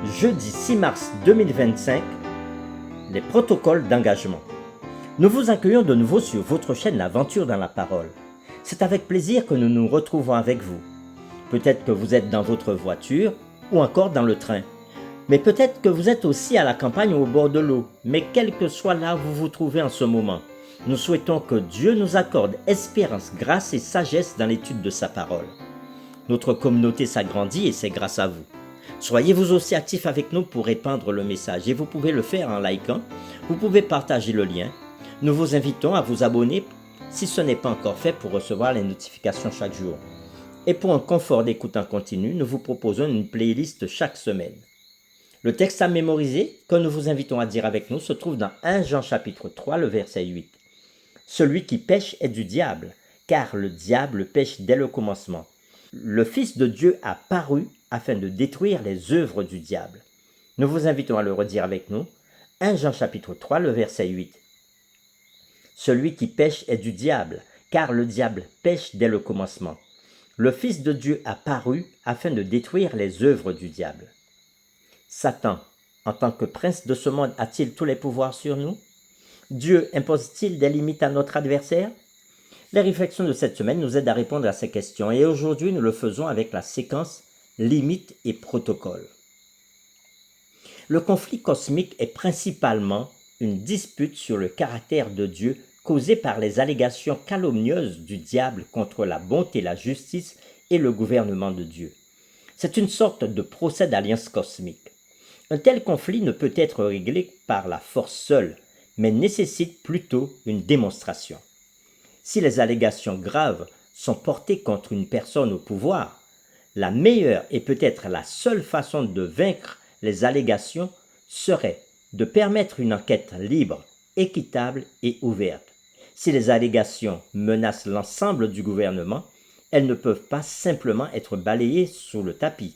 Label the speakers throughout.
Speaker 1: Jeudi 6 mars 2025, les protocoles d'engagement. Nous vous accueillons de nouveau sur votre chaîne L'Aventure dans la Parole. C'est avec plaisir que nous nous retrouvons avec vous. Peut-être que vous êtes dans votre voiture ou encore dans le train. Mais peut-être que vous êtes aussi à la campagne ou au bord de l'eau. Mais quel que soit là où vous vous trouvez en ce moment, nous souhaitons que Dieu nous accorde espérance, grâce et sagesse dans l'étude de sa parole. Notre communauté s'agrandit et c'est grâce à vous. Soyez vous aussi actifs avec nous pour répandre le message et vous pouvez le faire en likant, vous pouvez partager le lien. Nous vous invitons à vous abonner si ce n'est pas encore fait pour recevoir les notifications chaque jour. Et pour un confort d'écoute en continu, nous vous proposons une playlist chaque semaine. Le texte à mémoriser que nous vous invitons à dire avec nous se trouve dans 1 Jean chapitre 3, le verset 8. Celui qui pêche est du diable, car le diable pêche dès le commencement. Le Fils de Dieu a paru afin de détruire les œuvres du diable. Nous vous invitons à le redire avec nous. 1 Jean chapitre 3, le verset 8. Celui qui pêche est du diable, car le diable pêche dès le commencement. Le Fils de Dieu a paru afin de détruire les œuvres du diable. Satan, en tant que prince de ce monde, a-t-il tous les pouvoirs sur nous? Dieu impose-t-il des limites à notre adversaire? Les réflexions de cette semaine nous aident à répondre à ces questions et aujourd'hui nous le faisons avec la séquence limites et protocoles. Le conflit cosmique est principalement une dispute sur le caractère de Dieu causée par les allégations calomnieuses du diable contre la bonté, la justice et le gouvernement de Dieu. C'est une sorte de procès d'alliance cosmique. Un tel conflit ne peut être réglé par la force seule, mais nécessite plutôt une démonstration. Si les allégations graves sont portées contre une personne au pouvoir, la meilleure et peut-être la seule façon de vaincre les allégations serait de permettre une enquête libre, équitable et ouverte. Si les allégations menacent l'ensemble du gouvernement, elles ne peuvent pas simplement être balayées sous le tapis.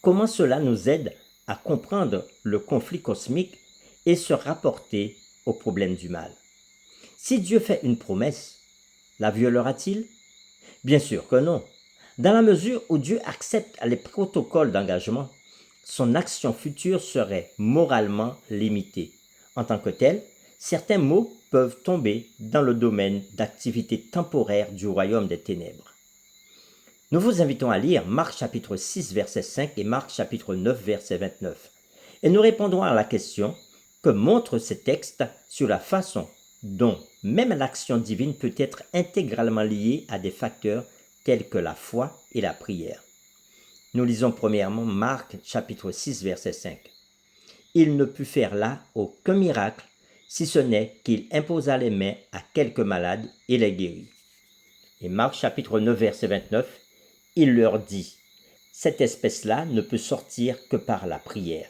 Speaker 1: Comment cela nous aide à comprendre le conflit cosmique et se rapporter au problème du mal? Si Dieu fait une promesse, la violera-t-il? Bien sûr que non. Dans la mesure où Dieu accepte les protocoles d'engagement, son action future serait moralement limitée. En tant que tel, certains mots peuvent tomber dans le domaine d'activité temporaire du royaume des ténèbres. Nous vous invitons à lire Marc chapitre 6 verset 5 et Marc chapitre 9 verset 29. Et nous répondrons à la question que montrent ces textes sur la façon dont même l'action divine peut être intégralement liée à des facteurs tels que la foi et la prière. Nous lisons premièrement Marc chapitre 6 verset 5. Il ne put faire là aucun miracle, si ce n'est qu'il imposa les mains à quelques malades et les guérit. Et Marc chapitre 9 verset 29, il leur dit, cette espèce-là ne peut sortir que par la prière.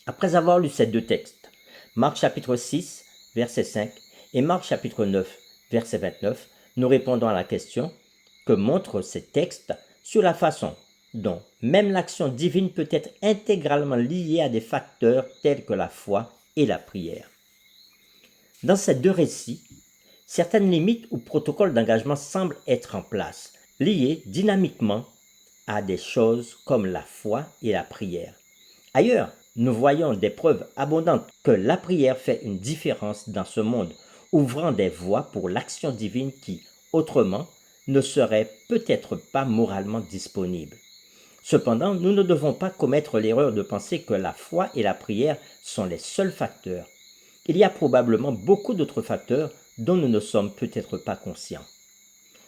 Speaker 1: Après avoir lu ces deux textes, Marc chapitre 6 verset 5 et Marc chapitre 9 verset 29, nous répondons à la question que montrent ces textes sur la façon dont même l'action divine peut être intégralement liée à des facteurs tels que la foi et la prière. Dans ces deux récits, certaines limites ou protocoles d'engagement semblent être en place, liés dynamiquement à des choses comme la foi et la prière. Ailleurs, nous voyons des preuves abondantes que la prière fait une différence dans ce monde, ouvrant des voies pour l'action divine qui, autrement, ne serait peut-être pas moralement disponible. Cependant, nous ne devons pas commettre l'erreur de penser que la foi et la prière sont les seuls facteurs. Il y a probablement beaucoup d'autres facteurs dont nous ne sommes peut-être pas conscients.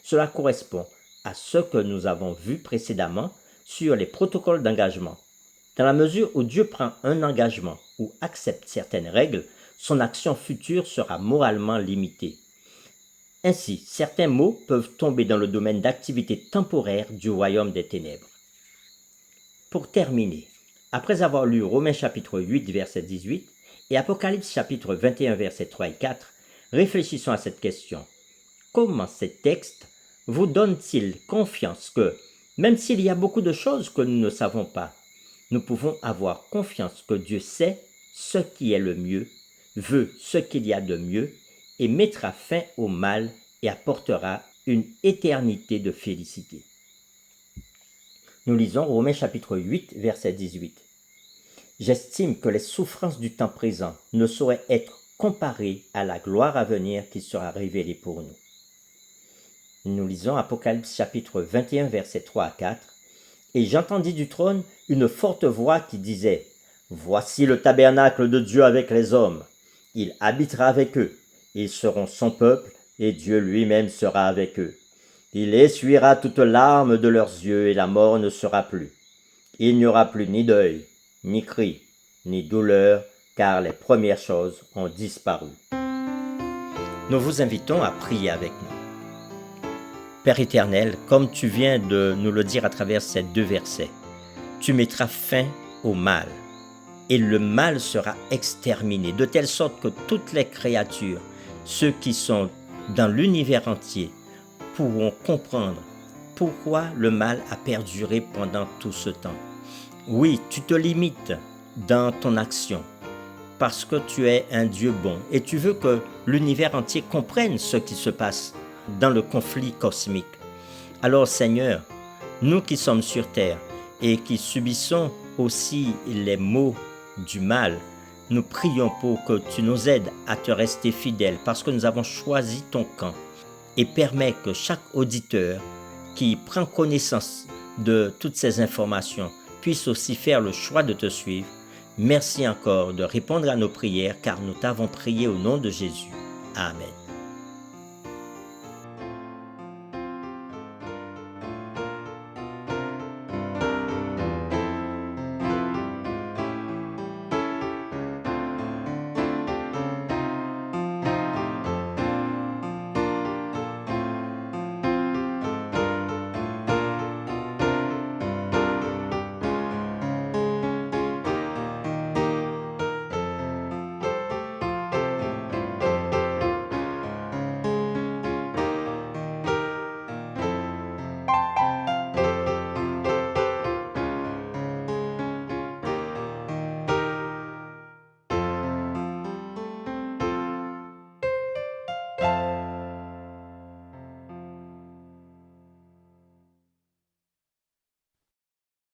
Speaker 1: Cela correspond à ce que nous avons vu précédemment sur les protocoles d'engagement. Dans la mesure où Dieu prend un engagement ou accepte certaines règles, son action future sera moralement limitée. Ainsi, certains mots peuvent tomber dans le domaine d'activité temporaire du royaume des ténèbres. Pour terminer, après avoir lu Romains chapitre 8 verset 18 et Apocalypse chapitre 21 verset 3 et 4, réfléchissons à cette question. Comment ces textes vous donnent-ils confiance que, même s'il y a beaucoup de choses que nous ne savons pas, nous pouvons avoir confiance que Dieu sait ce qui est le mieux, veut ce qu'il y a de mieux et mettra fin au mal et apportera une éternité de félicité. Nous lisons Romains chapitre 8, verset 18. J'estime que les souffrances du temps présent ne sauraient être comparées à la gloire à venir qui sera révélée pour nous. Nous lisons Apocalypse chapitre 21, verset 3 à 4. Et j'entendis du trône une forte voix qui disait, « Voici le tabernacle de Dieu avec les hommes. Il habitera avec eux. Ils seront son peuple, et Dieu lui-même sera avec eux. Il essuiera toute larme de leurs yeux, et la mort ne sera plus. Il n'y aura plus ni deuil, ni cri, ni douleur, car les premières choses ont disparu. » Nous vous invitons à prier avec nous. Père éternel, comme tu viens de nous le dire à travers ces 2 versets, tu mettras fin au mal, et le mal sera exterminé, de telle sorte que toutes les créatures, ceux qui sont dans l'univers entier, pourront comprendre pourquoi le mal a perduré pendant tout ce temps. Oui, tu te limites dans ton action parce que tu es un Dieu bon et tu veux que l'univers entier comprenne ce qui se passe dans le conflit cosmique. Alors Seigneur, nous qui sommes sur terre et qui subissons aussi les maux du mal, nous prions pour que tu nous aides à te rester fidèles parce que nous avons choisi ton camp, et permets que chaque auditeur qui prend connaissance de toutes ces informations puisse aussi faire le choix de te suivre. Merci encore de répondre à nos prières car nous t'avons prié au nom de Jésus. Amen.